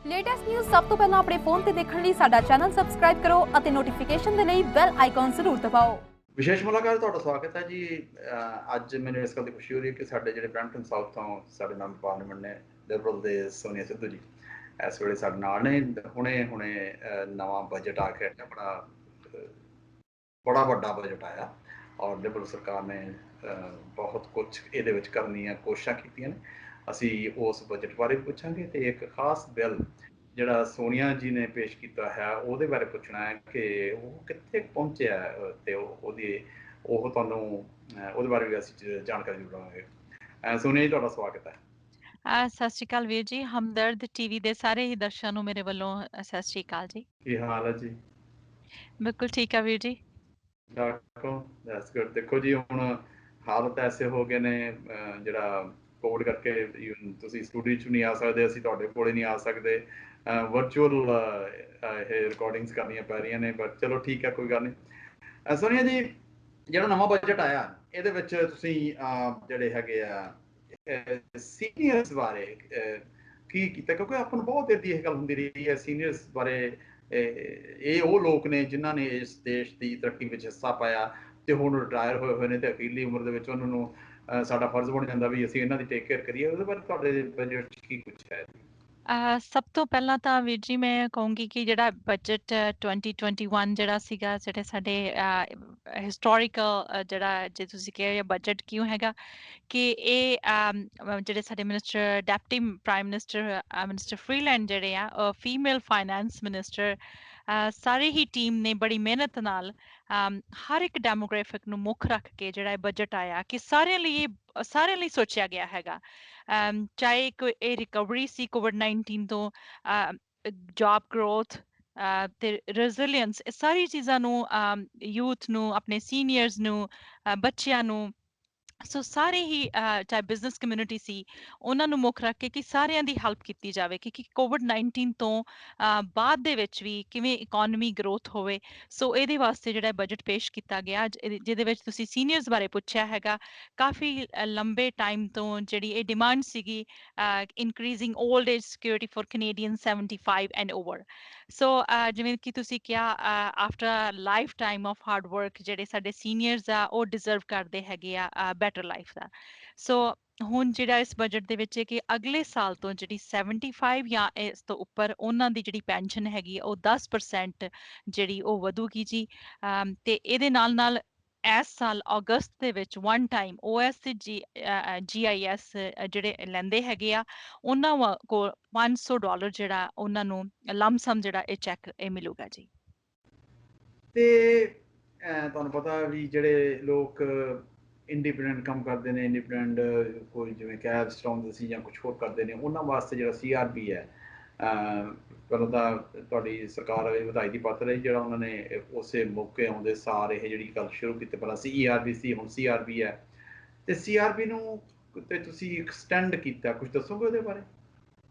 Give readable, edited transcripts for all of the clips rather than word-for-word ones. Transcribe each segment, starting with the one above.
Latest news ਸਭ ਤੋਂ ਪਹਿਲਾਂ ਆਪਣੇ ਫੋਨ ਤੇ ਦੇਖਣ ਲਈ ਸਾਡਾ ਚੈਨਲ ਸਬਸਕ੍ਰਾਈਬ ਕਰੋ ਅਤੇ ਨੋਟੀਫਿਕੇਸ਼ਨ ਦੇ ਲਈ ਬੈਲ ਆਈਕਨ ਜ਼ਰੂਰ ਦਬਾਓ। ਵਿਸ਼ੇਸ਼ ਮੁਲਾਕਾਤ ਤੁਹਾਡਾ ਸਵਾਗਤ ਹੈ ਜੀ। ਅੱਜ ਮੈਨੂੰ ਇਸ ਗੱਲ ਦੀ ਖੁਸ਼ੀ ਹੋ ਰਹੀ ਹੈ ਕਿ ਸਾਡੇ ਜਿਹੜੇ ਬ੍ਰੈਂਪਟਨ ਸਾਊਥ ਤੋਂ ਸਾਡੇ ਨਾਲ ਪਾਰਲੀਮੈਂਟ ਨੇ ਲਿਬਰਲ ਦੇ ਸੋਨੀਆ ਸਿੱਧੂ ਜੀ ਇਸ ਵੇਲੇ ਸਾਡੇ ਨਾਲ ਨੇ। ਹੁਣੇ ਨਵਾਂ ਬਜਟ ਆ ਕੇ ਬੜਾ ਵੱਡਾ ਬਜਟ ਆਇਆ ਔਰ ਲਿਬਰਲ ਸਰਕਾਰ ਨੇ ਬਹੁਤ ਕੁਛ ਇਹਦੇ ਵਿੱਚ ਕਰਨ ਦੀਆਂ ਕੋਸ਼ਿਸ਼ਾਂ ਕੀਤੀਆਂ ਨੇ। ਅਸੀਂ ਉਸ ਬਜਟ ਬਾਰੇ ਪੁੱਛਾਂਗੇ ਤੇ ਇੱਕ ਖਾਸ ਬਿੱਲ ਜਿਹੜਾ ਸੋਨੀਆ ਜੀ ਨੇ ਪੇਸ਼ ਕੀਤਾ ਹੈ ਉਹਦੇ ਬਾਰੇ ਪੁੱਛਣਾ ਹੈ ਕਿ ਉਹ ਕਿੱਥੇ ਪਹੁੰਚਿਆ ਤੇ ਉਹ ਤੁਹਾਨੂੰ ਉਹਦੇ ਬਾਰੇ ਵੀ ਅਸੀਂ ਜਾਣਕਾਰੀ ਦੇਵਾਂਗੇ। ਸੋਨੀਆ ਜੀ ਤੁਹਾਡਾ ਸਵਾਗਤ ਹੈ। ਸਤਿ ਸ਼੍ਰੀ ਅਕਾਲ ਵੀਰ ਜੀ। ਹਮਦਰਦ ਟੀਵੀ ਦੇ ਸਾਰੇ ਹੀ ਦਰਸ਼ਕਾਂ ਨੂੰ ਮੇਰੇ ਵੱਲੋਂ ਸਤਿ ਸ਼੍ਰੀ ਅਕਾਲ ਜੀ। ਕੀ ਹਾਲ ਹੈ ਜੀ? ਬਿਲਕੁਲ ਠੀਕ ਆ ਵੀਰ ਜੀ। That's good. ਦੇਖੋ ਜੀ ਹੁਣ ਹਾਲਤ ਐਸੇ ਹੋ ਗਏ ਨੇ ਜਿਹੜਾ ਕੋਵਿਡ ਕਰਕੇ ਤੁਸੀਂ ਸਟੂਡੀਓ 'ਚ ਨਹੀਂ ਆ ਸਕਦੇ, ਅਸੀਂ ਤੁਹਾਡੇ ਕੋਲੇ ਨਹੀਂ ਆ ਸਕਦੇ, ਵਰਚੁਅਲ ਇਹ ਰਿਕਾਰਡਿੰਗਸ ਕਰਨੀਆਂ ਪੈ ਰਹੀਆਂ ਨੇ। ਬਟ ਚਲੋ ਠੀਕ ਹੈ, ਕੋਈ ਗੱਲ ਨਹੀਂ। ਸੋਨੀਆ ਜੀ, ਜਿਹੜਾ ਨਵਾਂ ਬਜਟ ਆਇਆ ਇਹਦੇ ਵਿੱਚ ਤੁਸੀਂ ਜਿਹੜੇ ਹੈਗੇ ਆ ਸੀਨੀਅਰਸ ਬਾਰੇ ਕੀ ਕੀਤਾ? ਕਿਉਂਕਿ ਆਪਾਂ ਨੂੰ ਬਹੁਤ ਦੇਰ ਦੀ ਇਹ ਗੱਲ ਹੁੰਦੀ ਰਹੀ ਹੈ ਸੀਨੀਅਰਸ ਬਾਰੇ। ਇਹ ਉਹ ਲੋਕ ਨੇ ਜਿਨ੍ਹਾਂ ਨੇ ਇਸ ਦੇਸ਼ ਦੀ ਤਰੱਕੀ ਵਿੱਚ ਹਿੱਸਾ ਪਾਇਆ ਤੇ ਹੁਣ ਰਿਟਾਇਰ ਹੋਏ ਨੇ ਤੇ ਅਖੀਰਲੀ ਉਮਰ ਦੇ ਵਿੱਚ ਉਹਨਾਂ ਨੂੰ ਸਾਡਾ ਫਰਜ਼ ਬਣ ਜਾਂਦਾ ਵੀ ਅਸੀਂ ਇਹਨਾਂ ਦੀ ਟੇਕ ਕੇਅਰ ਕਰੀਏ। ਉਹਦੇ ਬਾਰੇ ਤੁਹਾਡੇ ਬਜਟ 'ਚ ਕੀ ਕੁਛ ਹੈ? ਸਭ ਤੋਂ ਪਹਿਲਾਂ ਤਾਂ ਵੀਰ ਜੀ ਮੈਂ ਕਹੂੰਗੀ ਕਿ ਜਿਹੜਾ ਬਜਟ 2021 ਜਿਹੜਾ ਸੀਗਾ, ਜਿਹੜੇ ਸਾਡੇ ਹਿਸਟੋਰੀਕਲ ਜਿਹੜਾ ਜੇ ਤੁਸੀਂ ਕਹੇ ਬਜਟ ਕਿਉਂ ਹੈਗਾ ਕਿ ਇਹ ਜਿਹੜੇ ਸਾਡੇ minister deputy prime minister minister Freeland ਜਿਹੜੇ ਆ ਫੀਮੇਲ ਫਾਈਨੈਂਸ ਮਿਨਿਸਟਰ ਸਾਰੀ ਹੀ ਟੀਮ ਨੇ ਬੜੀ ਮਿਹਨਤ ਨਾਲ ਹਰ ਇੱਕ ਡੈਮੋਗ੍ਰਾਫਿਕ ਨੂੰ ਮੁੱਖ ਰੱਖ ਕੇ ਜਿਹੜਾ ਇਹ ਬਜਟ ਆਇਆ ਕਿ ਸਾਰਿਆਂ ਲਈ ਸੋਚਿਆ ਗਿਆ ਹੈਗਾ। ਚਾਹੇ ਕੋਈ ਇਹ ਰਿਕਵਰੀ ਸੀ ਕੋਵਿਡ-19 ਤੋਂ, ਜੌਬ ਗਰੋਥ ਤੇ ਰੈਜ਼ਿਲੀਅੰਸ, ਇਹ ਸਾਰੀ ਚੀਜ਼ਾਂ ਨੂੰ ਯੂਥ ਨੂੰ, ਆਪਣੇ ਸੀਨੀਅਰਸ ਨੂੰ, ਬੱਚਿਆਂ ਨੂੰ, ਸੋ ਸਾਰੇ ਹੀ ਚਾਹੇ ਬਿਜ਼ਨਸ ਕਮਿਊਨਿਟੀ ਸੀ ਉਹਨਾਂ ਨੂੰ ਮੁੱਖ ਰੱਖ ਕੇ ਕਿ ਸਾਰਿਆਂ ਦੀ ਹੈਲਪ ਕੀਤੀ ਜਾਵੇ ਕਿ ਕੋਵਿਡ-19 ਤੋਂ ਬਾਅਦ ਦੇ ਵਿੱਚ ਵੀ ਕਿਵੇਂ ਇਕਨੋਮੀ ਗਰੋਥ ਹੋਵੇ। ਸੋ ਇਹਦੇ ਵਾਸਤੇ ਜਿਹੜਾ ਬਜਟ ਪੇਸ਼ ਕੀਤਾ ਗਿਆ ਜਿਹਦੇ ਵਿੱਚ ਤੁਸੀਂ ਸੀਨੀਅਰਸ ਬਾਰੇ ਪੁੱਛਿਆ ਹੈਗਾ। ਕਾਫੀ ਲੰਬੇ ਟਾਈਮ ਤੋਂ ਜਿਹੜੀ ਇਹ ਡਿਮਾਂਡ ਸੀਗੀ increasing old age security for Canadian 75 and over. So ਜਿਵੇਂ ਕਿ ਤੁਸੀਂ ਕਿਹਾ after lifetime of hard work ਜਿਹੜੇ ਸਾਡੇ ਸੀਨੀਅਰਸ ਆ ਉਹ ਡਿਜ਼ਰਵ ਕਰਦੇ ਹੈਗੇ ਆ ਬੈਟਰ ਲਾਈਫ ਦਾ। ਸੋ ਹੁਣ ਜਿਹੜਾ ਇਸ ਬਜਟ ਦੇ ਵਿੱਚ ਹੈ ਕਿ ਅਗਲੇ ਸਾਲ ਤੋਂ ਜਿਹੜੀ 75 ਜਾਂ ਇਸ ਤੋਂ ਉੱਪਰ ਉਹਨਾਂ ਦੀ ਜਿਹੜੀ ਪੈਨਸ਼ਨ ਹੈਗੀ ਉਹ 10% ਜਿਹੜੀ ਉਹ ਵਧੂਗੀ ਜੀ। ਤੇ ਇਹਦੇ ਨਾਲ ਇਸ ਸਾਲ ਅਗਸਤ ਦੇ ਵਿੱਚ ਵਨ ਟਾਈਮ OS ਤੇ GIS ਜਿਹੜੇ ਲੈਂਦੇ ਹੈਗੇ ਆ ਉਹਨਾਂ ਕੋਲ $500 ਜਿਹੜਾ ਉਹਨਾਂ ਨੂੰ ਲਮਸਮ ਜਿਹੜਾ ਇਹ ਚੈੱਕ ਇਹ ਮਿਲੂਗਾ ਜੀ। ਤੇ ਤੁਹਾਨੂੰ ਪਤਾ ਵੀ ਜਿਹੜੇ ਲੋਕ ਇੰਡੀਪੈਂਡੈਂਟ ਕੰਮ ਕਰਦੇ ਨੇ, ਇੰਡੀਪੈਂਡੈਂਟ ਕੋਈ ਜਿਵੇਂ ਕੈਬਸ ਚਲਾਉਂਦੇ ਸੀ ਜਾਂ ਕੁਛ ਹੋਰ ਕਰਦੇ ਨੇ, ਉਹਨਾਂ ਵਾਸਤੇ ਜਿਹੜਾ CRP ਹੈ ਪਹਿਲਾਂ ਤਾਂ ਤੁਹਾਡੀ ਸਰਕਾਰ ਵਧਾਈ ਦੀ ਪਾਤਰ ਹੈ ਜਿਹੜਾ ਉਹਨਾਂ ਨੇ ਉਸੇ ਮੌਕੇ ਆਉਂਦੇ ਸਾਰ ਇਹ ਜਿਹੜੀ ਗੱਲ ਸ਼ੁਰੂ ਕੀਤੀ। ਪਹਿਲਾਂ CERB ਸੀ, ਹੁਣ CRP ਹੈ ਤੇ CRP ਨੂੰ ਤੇ ਤੁਸੀਂ ਐਕਸਟੈਂਡ ਕੀਤਾ, ਕੁਝ ਦੱਸੋਗੇ ਉਹਦੇ ਬਾਰੇ?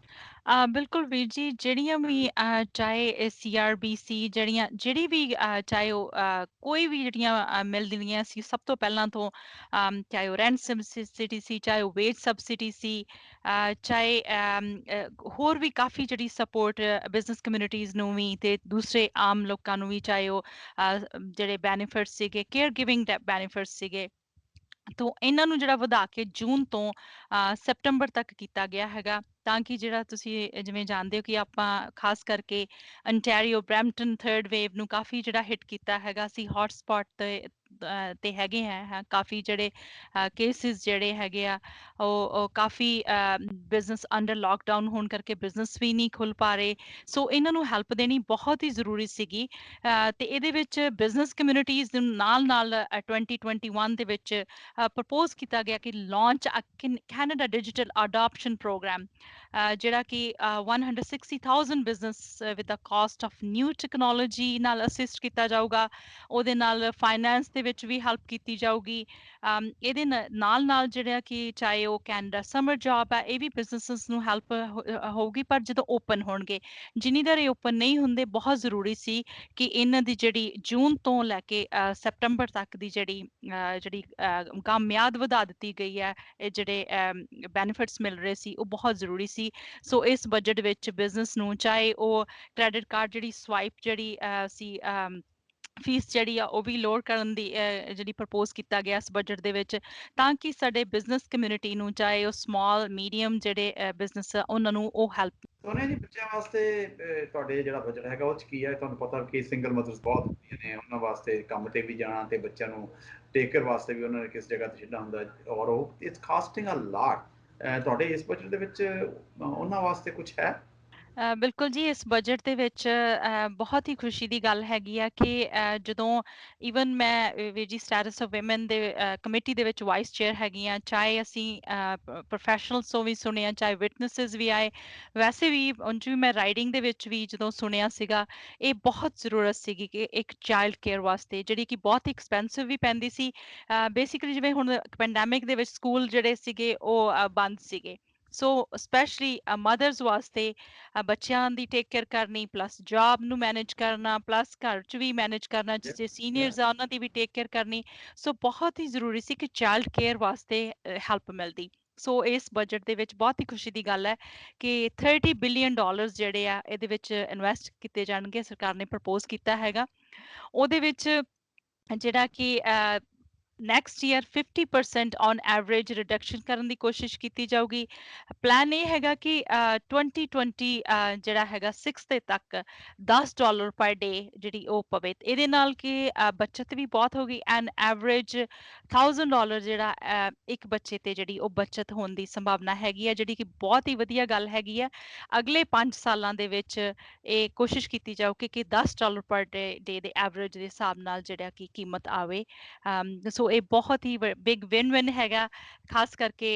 ਬਿਲਕੁਲ ਵੀਰ ਜੀ, ਜਿਹੜੀਆਂ ਵੀ ਚਾਹੇ CRBC ਜਿਹੜੀ ਵੀ ਚਾਹੇ ਉਹ ਕੋਈ ਵੀ ਜਿਹੜੀਆਂ ਮਿਲਦੀਆਂ ਸੀ ਸਭ ਤੋਂ ਪਹਿਲਾਂ ਤੋਂ, ਚਾਹੇ ਉਹ ਰੈਂਟ ਸਬਸਿਡੀ ਸੀ, ਚਾਹੇ ਉਹ ਵੇਜ ਸਬਸਿਡੀ ਸੀ, ਚਾਹੇ ਹੋਰ ਵੀ ਕਾਫੀ ਜਿਹੜੀ ਸਪੋਰਟ ਬਿਜ਼ਨਸ ਕਮਿਊਨਿਟੀਜ਼ ਨੂੰ ਵੀ ਤੇ ਦੂਸਰੇ ਆਮ ਲੋਕਾਂ ਨੂੰ ਵੀ, ਚਾਹੇ ਉਹ ਜਿਹੜੇ ਬੈਨੀਫਿਟਸ ਸੀਗੇ, ਕੇਅਰ ਗਿਵਿੰਗ ਬੈਨੀਫਿਟਸ ਸੀਗੇ, ਤੋਂ ਇਹਨਾਂ ਨੂੰ ਜਿਹੜਾ ਵਧਾ ਕੇ ਜੂਨ ਤੋਂ ਸੈਪਟੰਬਰ ਤੱਕ ਕੀਤਾ ਗਿਆ ਹੈਗਾ ਤਾਂ ਕਿ ਜਿਹੜਾ ਤੁਸੀਂ ਜਿਵੇਂ ਜਾਣਦੇ ਹੋ ਕਿ ਆਪਾਂ ਖਾਸ ਕਰਕੇ ਅੰਟੈਰੀਓ ਬਰੈਂਪਟਨ ਥਰਡ ਵੇਵ ਨੂੰ ਕਾਫੀ ਜਿਹੜਾ ਹਿੱਟ ਕੀਤਾ ਹੈਗਾ ਸੀ। ਹੌਟ ਸਪੌਟ ਤੇ ਹੈਗੇ ਹੈ ਕਾਫੀ ਜਿਹੜੇ ਕੇਸਿਸ ਜਿਹੜੇ ਹੈਗੇ ਆ ਉਹ ਕਾਫੀ ਬਿਜ਼ਨਸ ਅੰਡਰ ਲਾਕਡਾਊਨ ਹੋਣ ਕਰਕੇ ਬਿਜ਼ਨਸ ਵੀ ਨਹੀਂ ਖੁੱਲ ਪਾ ਰਹੇ। ਸੋ ਇਹਨਾਂ ਨੂੰ ਹੈਲਪ ਦੇਣੀ ਬਹੁਤ ਹੀ ਜ਼ਰੂਰੀ ਸੀਗੀ ਤੇ ਇਹਦੇ ਵਿੱਚ ਬਿਜ਼ਨਸ ਕਮਿਊਨਿਟੀਜ਼ ਦੇ ਨਾਲ 2021 ਦੇ ਵਿੱਚ ਪ੍ਰਪੋਜ਼ ਕੀਤਾ ਗਿਆ ਕਿ launch Canada digital adoption program ਜਿਹੜਾ ਕਿ 160,000 business with a cost of new technology ਨਾਲ ਅਸਿਸਟ ਕੀਤਾ ਜਾਊਗਾ। ਉਹਦੇ ਨਾਲ ਫਾਈਨੈਂਸ ਦੇ ਵਿੱਚ ਵੀ ਹੈਲਪ ਕੀਤੀ ਜਾਊਗੀ। ਇਹਦੇ ਨਾਲ ਜਿਹੜਾ ਕਿ ਚਾਹੇ ਉਹ ਕੈਨੇਡਾ ਸਮਰ ਜੌਬ ਹੈ, ਇਹ ਵੀ ਬਿਜ਼ਨੈਸਿਸ ਨੂੰ ਹੈਲਪ ਹੋਊਗੀ, ਪਰ ਜਦੋਂ ਓਪਨ ਹੋਣਗੇ। ਜਿੰਨੀ ਦੇਰ ਇਹ ਓਪਨ ਨਹੀਂ ਹੁੰਦੇ, ਬਹੁਤ ਜ਼ਰੂਰੀ ਸੀ ਕਿ ਇਹਨਾਂ ਦੀ ਜਿਹੜੀ ਜੂਨ ਤੋਂ ਲੈ ਕੇ ਸੈਪਟੰਬਰ ਤੱਕ ਦੀ ਜਿਹੜੀ ਕੰਮ ਮਿਆਦ ਵਧਾ ਦਿੱਤੀ ਗਈ ਹੈ, ਇਹ ਜਿਹੜੇ ਬੈਨੀਫਿਟਸ ਮਿਲ ਰਹੇ ਸੀ, ਉਹ ਬਹੁਤ ਜ਼ਰੂਰੀ ਸੀ। ਸੋ ਇਸ ਬਜਟ ਵਿੱਚ ਬਿਜ਼ਨਸ ਨੂੰ, ਚਾਹੇ ਉਹ ਕ੍ਰੈਡਿਟ ਕਾਰਡ ਜਿਹੜੀ ਸਵਾਈਪ ਜਿਹੜੀ ਸੀ ਫੀਸ ਜਿਹੜੀ ਆ ਉਹ ਵੀ ਲੋਅਰ ਕਰਨ ਦੀ ਜਿਹੜੀ ਪ੍ਰਪੋਜ਼ ਕੀਤਾ ਗਿਆ ਇਸ ਬਜਟ ਦੇ ਵਿੱਚ, ਤਾਂ ਕਿ ਸਾਡੇ ਬਿਜ਼ਨਸ ਕਮਿਊਨਿਟੀ ਨੂੰ, ਚਾਹੇ ਉਹ ਸਮਾਲ ਮੀਡੀਅਮ ਜਿਹੜੇ ਬਿਜ਼ਨਸ ਆ, ਉਹਨਾਂ ਨੂੰ ਉਹ ਹੈਲਪ। ਸੋਨੀਆ ਜੀ, ਬੱਚਿਆਂ ਵਾਸਤੇ ਤੁਹਾਡੇ ਜਿਹੜਾ ਬਜਟ ਹੈਗਾ ਉਹ 'ਚ ਕੀ ਹੈ? ਤੁਹਾਨੂੰ ਪਤਾ ਕਿ ਸਿੰਗਲ ਮਦਰਸ ਬਹੁਤ ਹੁੰਦੀਆਂ ਨੇ, ਉਹਨਾਂ ਵਾਸਤੇ ਕੰਮ ਤੇ ਵੀ ਜਾਣਾ ਤੇ ਬੱਚਿਆਂ ਨੂੰ ਟੇਕ ਕੇਅਰ ਵਾਸਤੇ ਵੀ ਉਹਨਾਂ ਨੇ ਕਿਸ ਜਗ੍ਹਾ ਤੇ ਛੱਡਣਾ ਹੁੰਦਾ, ਔਰ ਉਹ ਇਟਸ ਕਾਸਟਿੰਗ ਅ ਲਾਟ। ਤੁਹਾਡੇ ਇਸ ਬਜਟ ਦੇ ਵਿੱਚ ਉਹਨਾਂ ਵਾਸਤੇ ਕੁਝ ਹੈ? ਬਿਲਕੁਲ ਜੀ, ਇਸ ਬਜਟ ਦੇ ਵਿੱਚ ਬਹੁਤ ਹੀ ਖੁਸ਼ੀ ਦੀ ਗੱਲ ਹੈਗੀ ਆ ਕਿ ਜਦੋਂ ਈਵਨ ਮੈਂ ਵੀਰ ਜੀ ਸਟੇਟਸ ਆਫ ਵਿਮਨ ਦੇ ਕਮੇਟੀ ਦੇ ਵਿੱਚ ਵਾਈਸ ਚੇਅਰ ਹੈਗੀ ਆ, ਚਾਹੇ ਅਸੀਂ ਪ੍ਰੋਫੈਸ਼ਨਲਸ ਤੋਂ ਵੀ ਸੁਣਿਆ, ਚਾਹੇ ਵਿਟਨੈਸਿਸ ਵੀ ਆਏ, ਵੈਸੇ ਵੀ ਉਂਝ ਵੀ ਮੈਂ ਰਾਈਡਿੰਗ ਦੇ ਵਿੱਚ ਵੀ ਜਦੋਂ ਸੁਣਿਆ ਸੀਗਾ, ਇਹ ਬਹੁਤ ਜ਼ਰੂਰਤ ਸੀਗੀ ਕਿ ਇੱਕ ਚਾਈਲਡ ਕੇਅਰ ਵਾਸਤੇ, ਜਿਹੜੀ ਕਿ ਬਹੁਤ ਐਕਸਪੈਂਸਿਵ ਵੀ ਪੈਂਦੀ ਸੀ। ਬੇਸਿਕਲੀ ਜਿਵੇਂ ਹੁਣ ਪੈਂਡੈਮਿਕ ਦੇ ਵਿੱਚ ਸਕੂਲ ਜਿਹੜੇ ਸੀਗੇ ਉਹ ਬੰਦ ਸੀਗੇ, ਸੋ ਸਪੈਸ਼ਲੀ ਮਦਰਸ ਵਾਸਤੇ ਬੱਚਿਆਂ ਦੀ ਟੇਕ ਕੇਅਰ ਕਰਨੀ, ਪਲੱਸ ਜੌਬ ਨੂੰ ਮੈਨੇਜ ਕਰਨਾ, ਪਲੱਸ ਘਰ 'ਚ ਵੀ ਮੈਨੇਜ ਕਰਨਾ, Yeah, ਜੇ yeah. ਸੀਨੀਅਰਸ ਆ ਉਹਨਾਂ ਦੀ ਵੀ ਟੇਕ ਕੇਅਰ ਕਰਨੀ। ਸੋ ਬਹੁਤ ਹੀ ਜ਼ਰੂਰੀ ਸੀ ਕਿ ਚਾਈਲਡ ਕੇਅਰ ਵਾਸਤੇ ਹੈਲਪ ਮਿਲਦੀ। ਸੋ ਇਸ ਬਜਟ ਦੇ ਵਿੱਚ ਬਹੁਤ ਹੀ ਖੁਸ਼ੀ ਦੀ ਗੱਲ ਹੈ ਕਿ $30 ਬਿਲੀਅਨ ਜਿਹੜੇ ਆ ਇਹਦੇ ਵਿੱਚ ਇਨਵੈਸਟ ਕੀਤੇ ਜਾਣਗੇ, ਸਰਕਾਰ ਨੇ ਪ੍ਰਪੋਜ਼ ਕੀਤਾ ਹੈਗਾ। ਉਹਦੇ ਵਿੱਚ ਜਿਹੜਾ ਕਿ next year 50% on average reduction ਕਰਨ ਦੀ ਕੋਸ਼ਿਸ਼ ਕੀਤੀ ਜਾਊਗੀ। ਪਲਾਨ ਇਹ ਹੈਗਾ ਕਿ 2020 ਜਿਹੜਾ ਹੈਗਾ 6 ਦੇ ਤੱਕ $10 ਪਰ ਡੇ ਜਿਹੜੀ ਉਹ ਪਵੇ। ਇਹਦੇ ਨਾਲ ਕਿ ਬੱਚਤ ਵੀ ਬਹੁਤ ਹੋ ਗਈ, ਐਂਡ ਐਵਰੇਜ $1000 ਜਿਹੜਾ ਇੱਕ ਬੱਚੇ ਤੇ ਜਿਹੜੀ ਉਹ ਬੱਚਤ ਹੋਣ ਦੀ ਸੰਭਾਵਨਾ ਹੈਗੀ ਹੈ, ਜਿਹੜੀ ਕਿ ਬਹੁਤ ਹੀ ਵਧੀਆ ਗੱਲ ਹੈਗੀ ਹੈ। ਅਗਲੇ 5 ਸਾਲਾਂ ਦੇ ਵਿੱਚ ਇਹ ਕੋਸ਼ਿਸ਼ ਕੀਤੀ ਜਾਊਗੀ ਕਿ $10 ਪਰ ਡੇ ਦੇ ਐਵਰੇਜ ਦੇ ਹਿਸਾਬ ਨਾਲ ਜਿਹੜਾ ਕਿ ਕੀਮਤ ਆਵੇ। ਸੋ ਇਹ ਬਹੁਤ ਹੀ ਬਿਗ ਵਿਨ ਵਿਨ ਹੈਗਾ, ਖਾਸ ਕਰਕੇ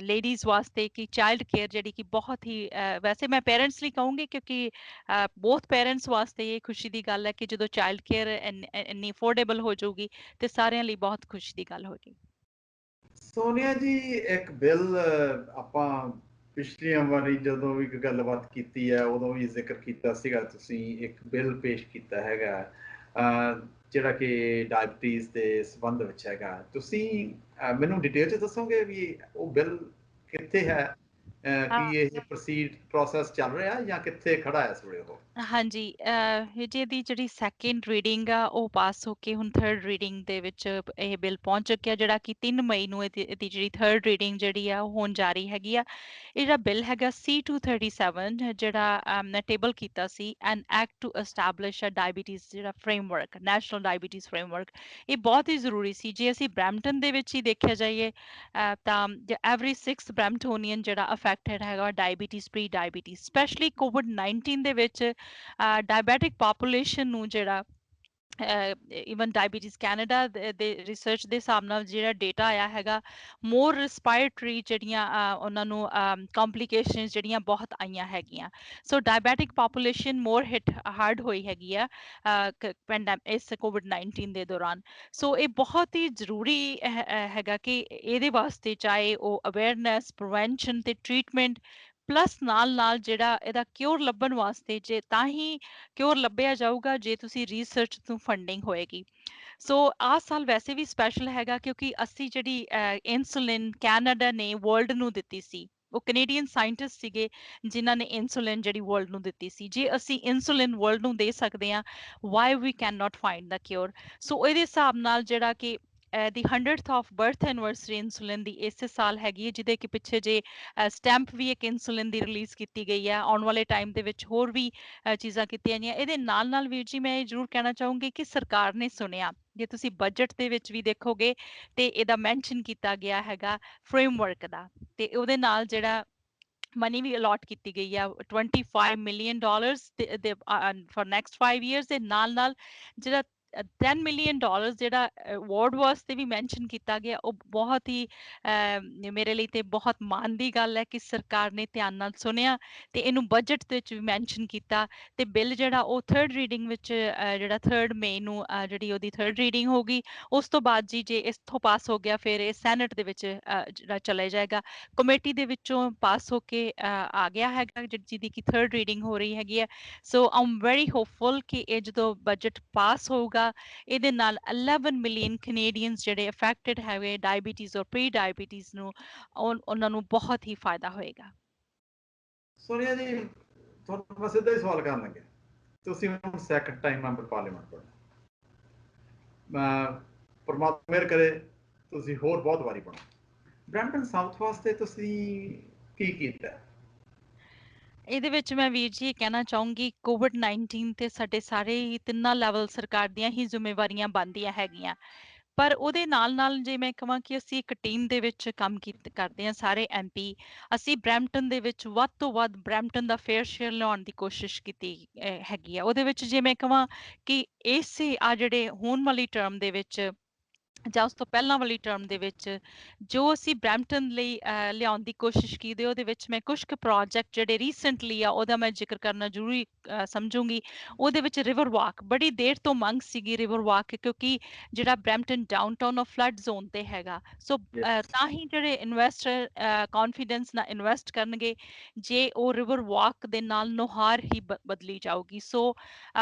ਲੇਡੀਜ਼ ਵਾਸਤੇ, ਕਿ ਚਾਈਲਡ ਕੇਅਰ ਜਿਹੜੀ ਕਿ ਬਹੁਤ ਹੀ ਵੈਸੇ ਮੈਂ ਪੇਰੈਂਟਸ ਲਈ ਕਹੂੰਗੀ, ਕਿਉਂਕਿ ਬੋਥ ਪੇਰੈਂਟਸ ਵਾਸਤੇ ਇਹ ਖੁਸ਼ੀ ਦੀ ਗੱਲ ਹੈ ਕਿ ਜਦੋਂ ਚਾਈਲਡ ਕੇਅਰ ਇੰਨੀ ਅਫੋਰਡੇਬਲ ਹੋ ਜਾਊਗੀ ਤੇ ਸਾਰਿਆਂ ਲਈ ਬਹੁਤ ਖੁਸ਼ੀ ਦੀ ਗੱਲ ਹੋਗੀ। ਸੋਨੀਆ ਜੀ, ਇੱਕ ਬਿੱਲ ਆਪਾਂ ਪਿਛਲੀਆਂ ਵਾਰੀ ਜਦੋਂ ਵੀ ਗੱਲਬਾਤ ਕੀਤੀ ਹੈ ਉਦੋਂ ਵੀ ਜ਼ਿਕਰ ਕੀਤਾ ਸੀਗਾ, ਤੁਸੀਂ ਇੱਕ ਬਿੱਲ ਪੇਸ਼ ਕੀਤਾ ਹੈਗਾ ਜਿਹੜਾ ਕਿ ਡਾਇਬਟੀਜ਼ ਦੇ ਸੰਬੰਧ ਵਿੱਚ ਹੈਗਾ। ਤੁਸੀਂ ਮੈਨੂੰ ਡਿਟੇਲ 'ਚ ਦੱਸੋਗੇ ਵੀ ਉਹ ਬਿੱਲ ਕਿੱਥੇ ਹੈ? ਕੀ ਇਹ ਪ੍ਰੋਸੈਸ ਚੱਲ ਰਿਹਾ ਜਾਂ ਕਿੱਥੇ ਖੜਾ ਹੈ ਇਸ ਵੇਲੇ ਉਹ? ਹਾਂਜੀ, ਜੀ ਇਹਦੀ ਜਿਹੜੀ ਸੈਕਿੰਡ ਰੀਡਿੰਗ ਆ ਉਹ ਪਾਸ ਹੋ ਕੇ ਹੁਣ ਥਰਡ ਰੀਡਿੰਗ ਦੇ ਵਿੱਚ ਇਹ ਬਿੱਲ ਪਹੁੰਚ ਚੁੱਕਿਆ, ਜਿਹੜਾ ਕਿ 3 ਮਈ ਨੂੰ ਇਹਦੀ ਜਿਹੜੀ ਥਰਡ ਰੀਡਿੰਗ ਜਿਹੜੀ ਆ ਉਹ ਹੋਣ ਜਾ ਰਹੀ ਹੈਗੀ ਆ। ਇਹ ਜਿਹੜਾ ਬਿੱਲ ਹੈਗਾ C-237, ਜਿਹੜਾ ਮੈਂ ਟੇਬਲ ਕੀਤਾ ਸੀ, an act to establish a diabetes ਜਿਹੜਾ ਫਰੇਮਵਰਕ, ਨੈਸ਼ਨਲ ਡਾਇਬੀਟੀਜ਼ ਫਰੇਮਵਰਕ। ਇਹ ਬਹੁਤ ਹੀ ਜ਼ਰੂਰੀ ਸੀ। ਜੇ ਅਸੀਂ ਬਰੈਂਪਟਨ ਦੇ ਵਿੱਚ ਹੀ ਦੇਖਿਆ ਜਾਈਏ ਤਾਂ ਐਵਰੀ 6th ਬਰੈਂਪਟੋਨੀਅਨ ਜਿਹੜਾ ਅਫੈਕਟਡ ਹੈਗਾ ਡਾਇਬੀਟੀਜ਼, ਪ੍ਰੀ ਡਾਇਬੀਟੀਜ਼, ਸਪੈਸ਼ਲੀ ਕੋਵਿਡ-19 ਦੇ ਵਿੱਚ ਡਾਇਬੈਟਿਕ ਪਾਪੂਲੇਸ਼ਨ ਨੂੰ ਜਿਹੜਾ ਈਵਨ ਡਾਇਬੀਟੀਜ਼ ਕੈਨੇਡਾ ਦੇ ਰਿਸਰਚ ਦੇ ਹਿਸਾਬ ਨਾਲ ਜਿਹੜਾ ਡੇਟਾ ਆਇਆ ਹੈਗਾ, ਮੋਰ ਰਿਸਪਾਇਰਟਰੀ ਜਿਹੜੀਆਂ ਉਹਨਾਂ ਨੂੰ ਕੰਪਲਿਕੇਸ਼ਨਸ ਜਿਹੜੀਆਂ ਬਹੁਤ ਆਈਆਂ ਹੈਗੀਆਂ। ਸੋ ਡਾਇਬੈਟਿਕ ਪਾਪੂਲੇਸ਼ਨ ਮੋਰ ਹਿੱਟ ਹਾਰਡ ਹੋਈ ਹੈਗੀ ਆ ਇਸ ਕੋਵਿਡ-19 ਦੇ ਦੌਰਾਨ। ਸੋ ਇਹ ਬਹੁਤ ਹੀ ਜ਼ਰੂਰੀ ਹੈਗਾ ਕਿ ਇਹਦੇ ਵਾਸਤੇ ਚਾਹੇ ਉਹ ਅਵੇਅਰਨੈਸ, ਪ੍ਰੀਵੈਂਸ਼ਨ ਤੇ ਟ੍ਰੀਟਮੈਂਟ, ਪਲੱਸ ਨਾਲ ਜਿਹੜਾ ਇਹਦਾ ਕਿਉਰ ਲੱਭਣ ਵਾਸਤੇ, ਜੇ ਤਾਂ ਹੀ ਕਿਉਰ ਲੱਭਿਆ ਜਾਊਗਾ ਜੇ ਤੁਸੀਂ ਰਿਸਰਚ ਤੋਂ ਫੰਡਿੰਗ ਹੋਏਗੀ। ਸੋ ਆਹ ਸਾਲ ਵੈਸੇ ਵੀ ਸਪੈਸ਼ਲ ਹੈਗਾ ਕਿਉਂਕਿ ਅਸੀਂ ਜਿਹੜੀ ਇਨਸੂਲਿਨ ਕੈਨੇਡਾ ਨੇ ਵਰਲਡ ਨੂੰ ਦਿੱਤੀ ਸੀ, ਉਹ ਕੈਨੇਡੀਅਨ ਸਾਇੰਟਿਸਟ ਸੀਗੇ ਜਿਨ੍ਹਾਂ ਨੇ ਇਨਸੂਲਿਨ ਜਿਹੜੀ ਵਰਲਡ ਨੂੰ ਦਿੱਤੀ ਸੀ। ਜੇ ਅਸੀਂ ਇਨਸੂਲਿਨ ਵਰਲਡ ਨੂੰ ਦੇ ਸਕਦੇ ਹਾਂ, why we can not find the cure. So ਇਹਦੇ ਹਿਸਾਬ ਨਾਲ ਜਿਹੜਾ ਕਿ the 100th of birth anniversary insulin ਦੀ ਇਸੇ ਸਾਲ ਹੈਗੀ ਹੈ, ਜਿਹਦੇ ਕਿ ਪਿੱਛੇ ਜੇ ਸਟੈਂਪ ਵੀ ਇੱਕ ਇਨਸੂਲਿਨ ਦੀ ਰਿਲੀਜ਼ ਕੀਤੀ ਗਈ ਹੈ। ਆਉਣ ਵਾਲੇ ਟਾਈਮ ਦੇ ਵਿੱਚ ਹੋਰ ਵੀ ਚੀਜ਼ਾਂ ਕੀਤੀਆਂ ਗਈਆਂ। ਇਹਦੇ ਨਾਲ ਵੀਰ ਜੀ ਮੈਂ ਇਹ ਜ਼ਰੂਰ ਕਹਿਣਾ ਚਾਹੂੰਗੀ ਕਿ ਸਰਕਾਰ ਨੇ ਸੁਣਿਆ। ਜੇ ਤੁਸੀਂ ਬਜਟ ਦੇ ਵਿੱਚ ਵੀ ਦੇਖੋਗੇ ਤੇ ਇਹਦਾ ਮੈਂਸ਼ਨ ਕੀਤਾ ਗਿਆ ਹੈਗਾ ਫਰੇਮਵਰਕ ਦਾ, ਤੇ ਉਹਦੇ ਨਾਲ ਜਿਹੜਾ ਮਨੀ ਵੀ ਅਲਾਟ ਕੀਤੀ ਗਈ ਆ $25 ਮਿਲੀਅਨ ਫॉर ਨੈਕਸਟ 5 ਇਅਰਸ, ਦੇ ਨਾਲ ਜਿਹੜਾ 10 ਮਿਲੀਅਨ ਡਾਲਰਸ ਜਿਹੜਾ ਅਵਾਰਡ ਵਾਸਤੇ ਵੀ ਮੈਂਸ਼ਨ ਕੀਤਾ ਗਿਆ, ਉਹ ਬਹੁਤ ਹੀ ਮੇਰੇ ਲਈ ਤੇ ਬਹੁਤ ਮਾਣ ਦੀ ਗੱਲ ਹੈ ਕਿ ਸਰਕਾਰ ਨੇ ਧਿਆਨ ਨਾਲ ਸੁਣਿਆ ਤੇ ਇਹਨੂੰ ਬਜਟ ਦੇ ਵਿੱਚ ਵੀ ਮੈਂਸ਼ਨ ਕੀਤਾ। ਤੇ ਬਿੱਲ ਜਿਹੜਾ ਉਹ ਥਰਡ ਰੀਡਿੰਗ ਵਿੱਚ ਜਿਹੜਾ 3 ਮਈ ਨੂੰ ਜਿਹੜੀ ਉਹਦੀ ਥਰਡ ਰੀਡਿੰਗ ਹੋਗੀ। ਉਸ ਤੋਂ ਬਾਅਦ ਜੀ ਜੇ ਇਥੋਂ ਪਾਸ ਹੋ ਗਿਆ ਫਿਰ ਇਹ ਸੈਨੇਟ ਦੇ ਵਿੱਚ ਜਿਹੜਾ ਚਲਾ ਜਾਏਗਾ, ਕਮੇਟੀ ਦੇ ਵਿੱਚੋਂ ਪਾਸ ਹੋ ਕੇ ਆ ਗਿਆ ਹੈਗਾ, ਜਿਹਦੀ ਕਿ ਥਰਡ ਰੀਡਿੰਗ ਹੋ ਰਹੀ ਹੈਗੀ ਹੈ। ਸੋ ਆਮ ਵੈਰੀ ਹੋਪਫੁਲ ਕਿ ਇਹ ਜਦੋਂ ਬਜਟ ਪਾਸ ਹੋਊਗਾ, ਇਹਦੇ ਨਾਲ 11 ਮਿਲੀਅਨ ਕੈਨੇਡੀਅਨਸ ਜਿਹੜੇ ਅਫੈਕਟਡ ਹੈਗੇ ਡਾਇਬੀਟੀਜ਼ ਔਰ ਪ੍ਰੀ ਡਾਇਬੀਟੀਜ਼ ਨੂੰ, ਉਹਨਾਂ ਨੂੰ ਬਹੁਤ ਹੀ ਫਾਇਦਾ ਹੋਏਗਾ। ਸੋਨੀਆ ਜੀ, ਤੁਹਾਨੂੰ ਮੈਂ ਸਿੱਧਾ ਹੀ ਸਵਾਲ ਕਰਨ ਲੱਗਿਆ, ਤੁਸੀਂ ਹੁਣ ਸੈਕੰਡ ਟਾਈਮ ਮੈਂਬਰ ਪਾਰਲੀਮੈਂਟ ਬਣਨਾ, ਪਰਮਾਤਮਾ ਮਿਹਰ ਕਰੇ ਤੁਸੀਂ ਹੋਰ ਬਹੁਤ ਵਾਰੀ ਬਣੋ। ਬਰੈਂਪਟਨ ਸਾਊਥ ਵਾਸਤੇ ਤੁਸੀਂ ਕੀ ਕੀਤਾ? ਇਹਦੇ ਵਿੱਚ ਮੈਂ ਵੀਰ ਜੀ ਇਹ ਕਹਿਣਾ ਚਾਹੂੰਗੀ, ਕੋਵਿਡ-19 ਤੇ ਸਾਡੇ ਸਾਰੇ ਹੀ ਤਿੰਨਾਂ ਲੈਵਲ ਸਰਕਾਰ ਦੀਆਂ ਹੀ ਜ਼ਿੰਮੇਵਾਰੀਆਂ ਬਣਦੀਆਂ ਹੈਗੀਆਂ। ਪਰ ਉਹਦੇ ਨਾਲ ਜੇ ਮੈਂ ਕਹਾਂ ਕਿ ਅਸੀਂ ਇੱਕ ਟੀਮ ਦੇ ਵਿੱਚ ਕੰਮ ਕਰਦੇ ਹਾਂ ਸਾਰੇ ਐਮਪੀ, ਅਸੀਂ ਬਰੈਂਪਟਨ ਦੇ ਵਿੱਚ ਵੱਧ ਤੋਂ ਵੱਧ ਬਰੈਂਪਟਨ ਦਾ ਫੇਅਰ ਸ਼ੇਅਰ ਲਿਆਉਣ ਦੀ ਕੋਸ਼ਿਸ਼ ਕੀਤੀ ਹੈਗੀ ਆ। ਉਹਦੇ ਵਿੱਚ ਜੇ ਮੈਂ ਕਹਾਂ ਕਿ ਇਸੇ ਜਿਹੜੇ ਹੋਣ ਵਾਲੀ ਟਰਮ ਦੇ ਵਿੱਚ ਜਾਂ ਉਸ ਤੋਂ ਪਹਿਲਾਂ ਵਾਲੀ ਟਰਮ ਦੇ ਵਿੱਚ ਜੋ ਅਸੀਂ ਬਰੈਂਪਟਨ ਲਈ ਲਿਆਉਣ ਦੀ ਕੋਸ਼ਿਸ਼ ਕੀਤੀ, ਉਹਦੇ ਵਿੱਚ ਮੈਂ ਕੁਝ ਕੁ ਪ੍ਰੋਜੈਕਟ ਜਿਹੜੇ ਰੀਸੈਂਟਲੀ ਆ ਉਹਦਾ ਮੈਂ ਜ਼ਿਕਰ ਕਰਨਾ ਜ਼ਰੂਰੀ ਸਮਝੂੰਗੀ। ਉਹਦੇ ਵਿੱਚ ਰਿਵਰ ਵਾਕ ਬੜੀ ਦੇਰ ਤੋਂ ਮੰਗ ਸੀਗੀ, ਰਿਵਰ ਵਾਕ, ਕਿਉਂਕਿ ਜਿਹੜਾ Brampton downtown of flood zone ਤੇ ਹੈਗਾ। ਸੋ ਤਾਂ ਹੀ ਜਿਹੜੇ ਇਨਵੈਸਟਰ ਕੌਨਫੀਡੈਂਸ ਨਾਲ ਇਨਵੈਸਟ ਕਰਨਗੇ ਜੇ ਉਹ ਰਿਵਰ ਵਾਕ ਦੇ ਨਾਲ ਨੁਹਾਰ ਹੀ ਬਦਲੀ ਜਾਊਗੀ। ਸੋ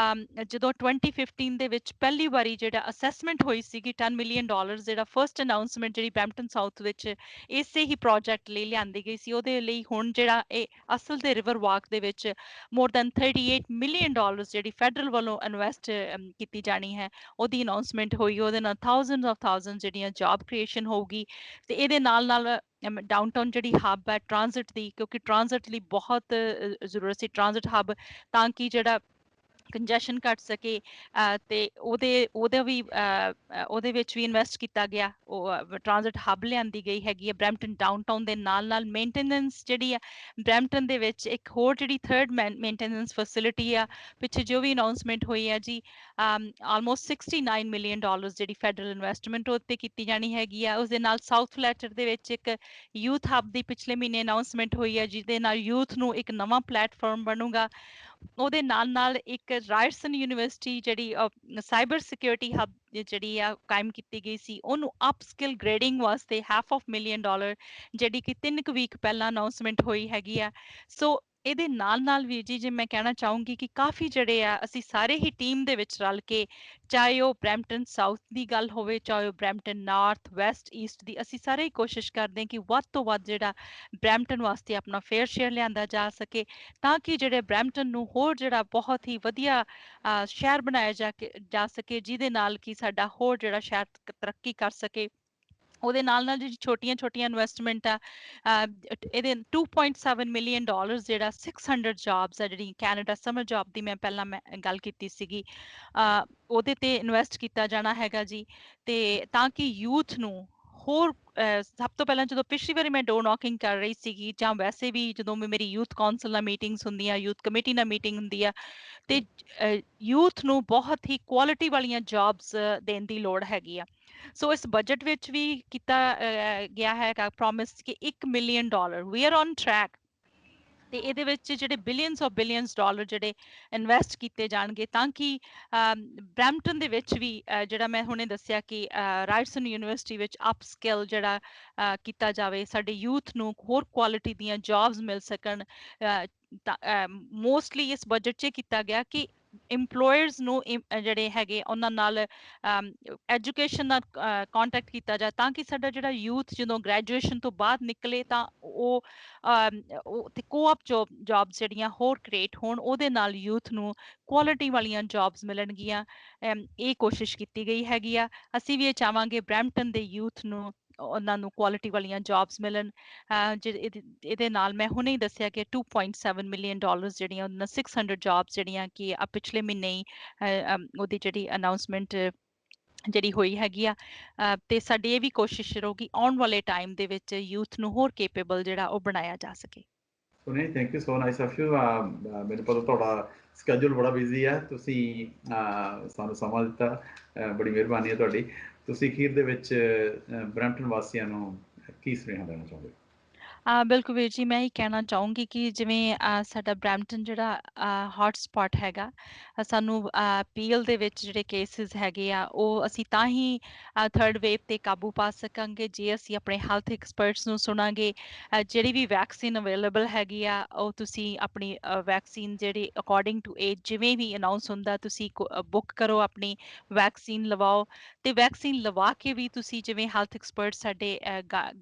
ਜਦੋਂ 2015 ਦੇ ਵਿੱਚ ਪਹਿਲੀ ਵਾਰੀ ਜਿਹੜਾ ਅਸੈਸਮੈਂਟ ਹੋਈ ਸੀਗੀ 10 ਮਿਲੀਅਨ ਡਾਲਰ, ਜਿਹੜਾ ਫਰਸਟ ਅਨਾਉਂਸਮੈਂਟ ਜਿਹੜੀ ਬਰੈਂਪਟਨ ਸਾਊਥ ਵਿੱਚ ਇਸੇ ਹੀ ਪ੍ਰੋਜੈਕਟ ਲਈ ਲਿਆਂਦੀ ਗਈ ਸੀ, ਉਹਦੇ ਲਈ ਹੁਣ ਜਿਹੜਾ ਇਹ ਅਸਲ ਦੇ ਰਿਵਰ ਵਾਕ ਦੇ ਵਿੱਚ ਮੋਰ ਦੈਨ 38 ਮਿਲੀਅਨ ਡਾਲਰ ਜਿਹੜੀ ਫੈਡਰਲ ਵੱਲੋਂ ਇਨਵੈਸਟ ਕੀਤੀ ਜਾਣੀ ਹੈ, ਉਹਦੀ ਅਨਾਉਂਸਮੈਂਟ ਹੋਈ। ਉਹਦੇ ਨਾਲ ਥਾਊਜ਼ੈਂਡ ਜਿਹੜੀਆਂ ਜੌਬ ਕ੍ਰੀਏਸ਼ਨ ਹੋਊਗੀ। ਤੇ ਇਹਦੇ ਨਾਲ ਡਾਊਨਟਾਊਨ ਜਿਹੜੀ ਹੱਬ ਹੈ ਟ੍ਰਾਂਜ਼ਿਟ ਦੀ, ਕਿਉਂਕਿ ਟ੍ਰਾਂਜ਼ਿਟ ਲਈ ਬਹੁਤ ਜ਼ਰੂਰਤ ਸੀ, ਟ੍ਰਾਂਜ਼ਿਟ ਹੱਬ, ਤਾਂ ਕਿ ਜਿਹੜਾ ਕੰਜੈਸ਼ਨ ਘਟ ਸਕੇ ਤੇ ਉਹਦੇ ਵਿੱਚ ਵੀ ਇਨਵੈਸਟ ਕੀਤਾ ਗਿਆ। ਉਹ ਟ੍ਰਾਂਜ਼ਿਟ ਹੱਬ ਲਿਆਂਦੀ ਗਈ ਹੈਗੀ ਹੈ ਬਰੈਂਪਟਨ ਡਾਊਨਟਾਊਨ ਦੇ ਨਾਲ ਮੇਨਟੇਨੈਂਸ ਜਿਹੜੀ ਆ ਬਰੈਂਪਟਨ ਦੇ ਵਿੱਚ ਇੱਕ ਹੋਰ ਜਿਹੜੀ ਥਰਡ ਮੇਨਟੇਨੈਂਸ ਫੈਸਿਲਿਟੀ ਆ, ਪਿੱਛੇ ਜੋ ਵੀ ਅਨਾਉਂਸਮੈਂਟ ਹੋਈ ਹੈ ਜੀ, ਆਲਮੋਸਟ 69 ਮਿਲੀਅਨ ਡਾਲਰ ਜਿਹੜੀ ਫੈਡਰਲ ਇਨਵੈਸਟਮੈਂਟ ਉੱਤੇ ਕੀਤੀ ਜਾਣੀ ਹੈਗੀ ਆ। ਉਸਦੇ ਨਾਲ ਸਾਊਥ ਫਲੈਟਰ ਦੇ ਵਿੱਚ ਇੱਕ ਯੂਥ ਹੱਬ ਦੀ ਪਿਛਲੇ ਮਹੀਨੇ ਅਨਾਉਂਸਮੈਂਟ ਹੋਈ ਹੈ, ਜਿਹਦੇ ਨਾਲ ਯੂਥ ਨੂੰ ਇੱਕ ਨਵਾਂ ਪਲੇਟਫਾਰਮ ਬਣੂਗਾ। ਉਹਦੇ ਨਾਲ ਇੱਕ ਰਾਇਟਸਨ ਯੂਨੀਵਰਸਿਟੀ ਜਿਹੜੀ ਸਾਈਬਰ ਸਿਕਿਉਰਿਟੀ ਹੱਬ ਜਿਹੜੀ ਆ ਕਾਇਮ ਕੀਤੀ ਗਈ ਸੀ, ਉਹਨੂੰ ਅਪਸਕਿਲ ਗ੍ਰੇਡਿੰਗ ਵਾਸਤੇ $500,000 ਜਿਹੜੀ ਕਿ 3 ਕੁ ਵੀਕ ਪਹਿਲਾਂ ਅਨਾਉਂਸਮੈਂਟ ਹੋਈ ਹੈਗੀ ਆ। ਸੋ ਇਹਦੇ ਨਾਲ ਵੀਰ ਜੀ ਜੇ ਮੈਂ ਕਹਿਣਾ ਚਾਹੂੰਗੀ ਕਿ ਕਾਫੀ ਜਿਹੜੇ ਆ ਅਸੀਂ ਸਾਰੇ ਹੀ ਟੀਮ ਦੇ ਵਿੱਚ ਰਲ ਕੇ, ਚਾਹੇ ਉਹ ਬਰੈਂਪਟਨ ਸਾਊਥ ਦੀ ਗੱਲ ਹੋਵੇ, ਚਾਹੇ ਉਹ ਬਰੈਂਪਟਨ ਨਾਰਥ, ਵੈਸਟ, ਈਸਟ ਦੀ, ਅਸੀਂ ਸਾਰੇ ਹੀ ਕੋਸ਼ਿਸ਼ ਕਰਦੇ ਹਾਂ ਕਿ ਵੱਧ ਤੋਂ ਵੱਧ ਜਿਹੜਾ ਬਰੈਂਪਟਨ ਵਾਸਤੇ ਆਪਣਾ ਫੇਅਰ ਸ਼ੇਅਰ ਲਿਆਂਦਾ ਜਾ ਸਕੇ, ਤਾਂ ਕਿ ਜਿਹੜੇ ਬਰੈਂਪਟਨ ਨੂੰ ਹੋਰ ਜਿਹੜਾ ਬਹੁਤ ਹੀ ਵਧੀਆ ਸ਼ਹਿਰ ਬਣਾਇਆ ਜਾ ਸਕੇ, ਜਿਹਦੇ ਨਾਲ ਕਿ ਸਾਡਾ ਹੋਰ ਜਿਹੜਾ ਸ਼ਹਿਰ ਤਰੱਕੀ ਕਰ ਸਕੇ। ਉਹਦੇ ਨਾਲ ਜਿਹੜੀ ਛੋਟੀਆਂ ਇਨਵੈਸਟਮੈਂਟ ਆ, ਇਹਦੇ 2.7 ਮਿਲੀਅਨ ਡਾਲਰ ਜਿਹੜਾ 600 ਜੌਬਸ ਆ, ਜਿਹੜੀ ਕੈਨੇਡਾ ਸਮਰ ਜੌਬ ਦੀ ਮੈਂ ਪਹਿਲਾਂ ਗੱਲ ਕੀਤੀ ਸੀਗੀ, ਉਹਦੇ ਤੇ ਇਨਵੈਸਟ ਕੀਤਾ ਜਾਣਾ ਹੈਗਾ ਜੀ। ਤੇ ਤਾਂ ਕਿ ਯੂਥ ਨੂੰ ਹੋਰ ਸਭ ਤੋਂ ਪਹਿਲਾਂ ਜਦੋਂ ਪਿਛਲੀ ਵਾਰੀ ਮੈਂ ਡੋਰ ਨੌਕਿੰਗ ਕਰ ਰਹੀ ਸੀਗੀ, ਜਾਂ ਵੈਸੇ ਵੀ ਜਦੋਂ ਵੀ ਮੇਰੀ ਯੂਥ ਕੌਂਸਲ ਨਾਲ ਮੀਟਿੰਗਸ ਹੁੰਦੀਆਂ, ਯੂਥ ਕਮੇਟੀ ਨਾਲ ਮੀਟਿੰਗ ਹੁੰਦੀ ਆ, ਤੇ ਯੂਥ ਨੂੰ ਬਹੁਤ ਹੀ ਕੁਆਲਿਟੀ ਵਾਲੀਆਂ ਜੌਬਸ ਦੇਣ ਦੀ ਲੋੜ ਹੈਗੀ ਆ। ਸੋ ਇਸ ਬਜਟ ਵਿੱਚ ਵੀ ਕੀਤਾ ਗਿਆ ਹੈਗਾ ਪ੍ਰੋਮਿਸ ਕਿ $1 million, we are on track. ਤੇ ਇਹਦੇ ਵਿੱਚ ਜਿਹੜੇ ਬਿਲੀਅਨਸ ਡਾਲਰ ਜਿਹੜੇ ਇਨਵੈਸਟ ਕੀਤੇ ਜਾਣਗੇ, ਤਾਂ ਕਿ ਬਰੈਂਪਟਨ ਦੇ ਵਿੱਚ ਵੀ ਜਿਹੜਾ ਮੈਂ ਹੁਣੇ ਦੱਸਿਆ ਕਿ ਰਾਇਟਸਨ ਯੂਨੀਵਰਸਿਟੀ ਵਿੱਚ ਅਪਸਕਿਲ ਜਿਹੜਾ ਕੀਤਾ ਜਾਵੇ, ਸਾਡੇ ਯੂਥ ਨੂੰ ਹੋਰ ਕੁਆਲਿਟੀ ਦੀਆਂ ਜੌਬਸ ਮਿਲ ਸਕਣ। ਮੋਸਟਲੀ ਇਸ ਬਜਟ 'ਚ ਕੀਤਾ ਗਿਆ ਕਿ ਇੰਪਲੋਇਰਸ ਨੂੰ ਜਿਹੜੇ ਹੈਗੇ ਉਹਨਾਂ ਨਾਲ ਐਜੂਕੇਸ਼ਨ ਨਾਲ ਕੰਟੈਕਟ ਕੀਤਾ ਜਾਏ, ਤਾਂ ਕਿ ਸਾਡਾ ਜਿਹੜਾ ਯੂਥ ਜਦੋਂ ਗ੍ਰੈਜੂਏਸ਼ਨ ਤੋਂ ਬਾਅਦ ਨਿਕਲੇ ਤਾਂ ਉਹ ਤੇ ਕੋਆਪ ਜੌਬਸ ਜਿਹੜੀਆਂ ਹੋਰ ਕ੍ਰੀਏਟ ਹੋਣ, ਉਹਦੇ ਨਾਲ ਯੂਥ ਨੂੰ ਕੁਆਲਿਟੀ ਵਾਲੀਆਂ ਜੌਬਸ ਮਿਲਣਗੀਆਂ। ਇਹ ਕੋਸ਼ਿਸ਼ ਕੀਤੀ ਗਈ ਹੈਗੀ ਆ। ਅਸੀਂ ਵੀ ਇਹ ਚਾਹਾਂਗੇ ਬਰੈਂਪਟਨ ਦੇ ਯੂਥ ਨੂੰ, ਉਹਨਾਂ ਨੂੰ ਕੁਆਲਿਟੀ ਵਾਲੀਆਂ ਜੌਬਸ ਮਿਲਣ। ਇਹਦੇ ਨਾਲ ਮੈਂ ਹੁਣੇ ਹੀ ਦੱਸਿਆ ਕਿ 2.7 ਮਿਲੀਅਨ ਡਾਲਰ ਜਿਹੜੀਆਂ, ਉਹਨਾਂ 600 ਜੌਬਸ ਜਿਹੜੀਆਂ ਕਿ ਪਿਛਲੇ ਮਹੀਨੇ ਹੀ ਉਹਦੀ ਜਿਹੜੀ ਅਨਾਉਂਸਮੈਂਟ ਜਿਹੜੀ ਹੋਈ ਹੈਗੀ ਆ। ਤੇ ਸਾਡੀ ਇਹ ਵੀ ਕੋਸ਼ਿਸ਼ ਰਹੂਗੀ ਆਉਣ ਵਾਲੇ ਟਾਈਮ ਦੇ ਵਿੱਚ ਯੂਥ ਨੂੰ ਹੋਰ ਕੇਪੇਬਲ ਜਿਹੜਾ ਉਹ ਬਣਾਇਆ ਜਾ ਸਕੇ। ਸੋ ਨਹੀਂ, thank you so nice of you. ਮੈਨੂੰ ਪਤਾ ਤੁਹਾਡਾ ਸਕੇਜੂਲ ਬੜਾ ਬਿਜ਼ੀ ਹੈ, ਤੁਸੀਂ ਸਾਨੂੰ ਸਮਾਂ ਦਿੱਤਾ, ਬੜੀ ਮਿਹਰਬਾਨੀ ਹੈ ਤੁਹਾਡੀ। ਤੁਸੀਂ ਅਖੀਰ ਦੇ ਵਿੱਚ ਬਰੈਂਪਟਨ ਵਾਸੀਆਂ ਨੂੰ ਕੀ ਸੁਨੇਹਾ ਦੇਣਾ ਚਾਹੁੰਦੇ ਹੋ? ਬਿਲਕੁਲ ਵੀਰ ਜੀ, ਮੈਂ ਇਹੀ ਕਹਿਣਾ ਚਾਹੂੰਗੀ ਕਿ ਜਿਵੇਂ ਸਾਡਾ ਬਰੈਂਪਟਨ ਜਿਹੜਾ ਹੌਟ ਸਪੌਟ ਹੈਗਾ, ਸਾਨੂੰ ਪੀਐਲ ਦੇ ਵਿੱਚ ਜਿਹੜੇ ਕੇਸਿਸ ਹੈਗੇ ਆ, ਉਹ ਅਸੀਂ ਤਾਂ ਹੀ ਥਰਡ ਵੇਵ 'ਤੇ ਕਾਬੂ ਪਾ ਸਕਾਂਗੇ ਜੇ ਅਸੀਂ ਆਪਣੇ ਹੈਲਥ ਐਕਸਪਰਟਸ ਨੂੰ ਸੁਣਾਂਗੇ। ਜਿਹੜੀ ਵੀ ਵੈਕਸੀਨ ਅਵੇਲੇਬਲ ਹੈਗੀ ਆ, ਉਹ ਤੁਸੀਂ ਆਪਣੀ ਵੈਕਸੀਨ ਜਿਹੜੀ ਅਕੋਰਡਿੰਗ ਟੂ ਏਜ ਜਿਵੇਂ ਵੀ ਅਨਾਊਂਸ ਹੁੰਦਾ, ਤੁਸੀਂ ਬੁੱਕ ਕਰੋ, ਆਪਣੀ ਵੈਕਸੀਨ ਲਵਾਓ। ਤੇ ਵੈਕਸੀਨ ਲਵਾ ਕੇ ਵੀ ਤੁਸੀਂ ਜਿਵੇਂ ਹੈਲਥ ਐਕਸਪਰਟ ਸਾਡੇ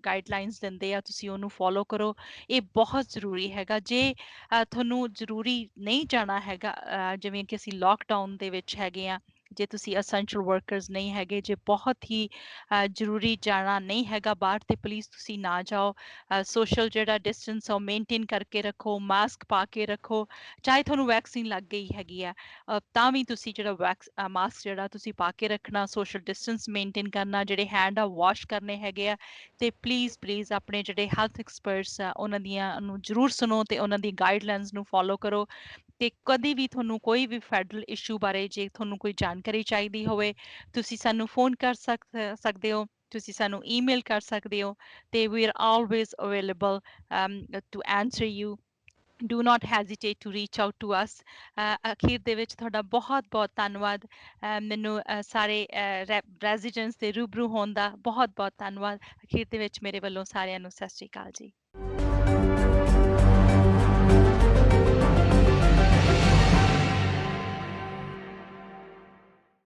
ਗਾਈਡਲਾਈਨਸ ਦਿੰਦੇ ਆ, ਤੁਸੀਂ ਉਹਨੂੰ ਫੋਲੋ ਕਰੋ। ਇਹ ਬਹੁਤ ਜ਼ਰੂਰੀ ਹੈਗਾ। ਜੇ ਤੁਹਾਨੂੰ ਜ਼ਰੂਰੀ ਨਹੀਂ ਜਾਣਾ ਹੈਗਾ, ਜਿਵੇਂ ਕਿ ਅਸੀਂ ਲੋਕਡਾਊਨ ਦੇ ਵਿੱਚ ਹੈਗੇ ਆ, ਜੇ ਤੁਸੀਂ ਅਸੈਂਸ਼ੀਅਲ ਵਰਕਰਸ ਨਹੀਂ ਹੈਗੇ, ਜੇ ਬਹੁਤ ਹੀ ਜ਼ਰੂਰੀ ਜਾਣਾ ਨਹੀਂ ਹੈਗਾ ਬਾਹਰ, ਤੇ ਪਲੀਜ਼ ਤੁਸੀਂ ਨਾ ਜਾਓ। ਸੋਸ਼ਲ ਜਿਹੜਾ ਡਿਸਟੈਂਸ ਉਹ ਮੇਨਟੇਨ ਕਰਕੇ ਰੱਖੋ, ਮਾਸਕ ਪਾ ਕੇ ਰੱਖੋ। ਚਾਹੇ ਤੁਹਾਨੂੰ ਵੈਕਸੀਨ ਲੱਗ ਗਈ ਹੈਗੀ ਆ, ਤਾਂ ਵੀ ਤੁਸੀਂ ਜਿਹੜਾ ਮਾਸਕ ਜਿਹੜਾ ਤੁਸੀਂ ਪਾ ਕੇ ਰੱਖਣਾ, ਸੋਸ਼ਲ ਡਿਸਟੈਂਸ ਮੇਨਟੇਨ ਕਰਨਾ, ਜਿਹੜੇ ਹੈਂਡ ਆ ਵਾਸ਼ ਕਰਨੇ ਹੈਗੇ ਆ। ਤੇ ਪਲੀਜ਼ ਆਪਣੇ ਜਿਹੜੇ ਹੈਲਥ ਐਕਸਪਰਟਸ ਆ ਉਹਨਾਂ ਦੀਆਂ ਨੂੰ ਜ਼ਰੂਰ ਸੁਣੋ ਤੇ ਉਹਨਾਂ ਦੀ ਗਾਈਡਲਾਈਨਸ ਨੂੰ ਫੋਲੋ ਕਰੋ। ਤੇ ਕਦੇ ਵੀ ਤੁਹਾਨੂੰ ਕੋਈ ਵੀ ਫੈਡਰਲ ਇਸ਼ੂ ਬਾਰੇ ਜੇ ਤੁਹਾਨੂੰ ਕੋਈ ਜਾਣਕਾਰੀ ਚਾਹੀਦੀ ਹੋਵੇ, ਤੁਸੀਂ ਸਾਨੂੰ ਫੋਨ ਕਰ ਸਕਦੇ ਹੋ, ਤੁਸੀਂ ਸਾਨੂੰ ਈਮੇਲ ਕਰ ਸਕਦੇ ਹੋ, ਤੇ we are always available to answer you. Do not hesitate to reach out to us. ਅਖੀਰ ਦੇ ਵਿੱਚ ਤੁਹਾਡਾ ਬਹੁਤ ਬਹੁਤ ਧੰਨਵਾਦ। ਮੈਨੂੰ ਸਾਰੇ ਰੈਜ਼ੀਡੈਂਟਸ ਦੇ ਰੂਬਰੂ ਹੋਣ ਦਾ ਬਹੁਤ ਬਹੁਤ ਧੰਨਵਾਦ। ਅਖੀਰ ਦੇ ਵਿੱਚ ਮੇਰੇ ਵੱਲੋਂ ਸਾਰਿਆਂ ਨੂੰ ਸਤਿ ਸ਼੍ਰੀ ਅਕਾਲ ਜੀ।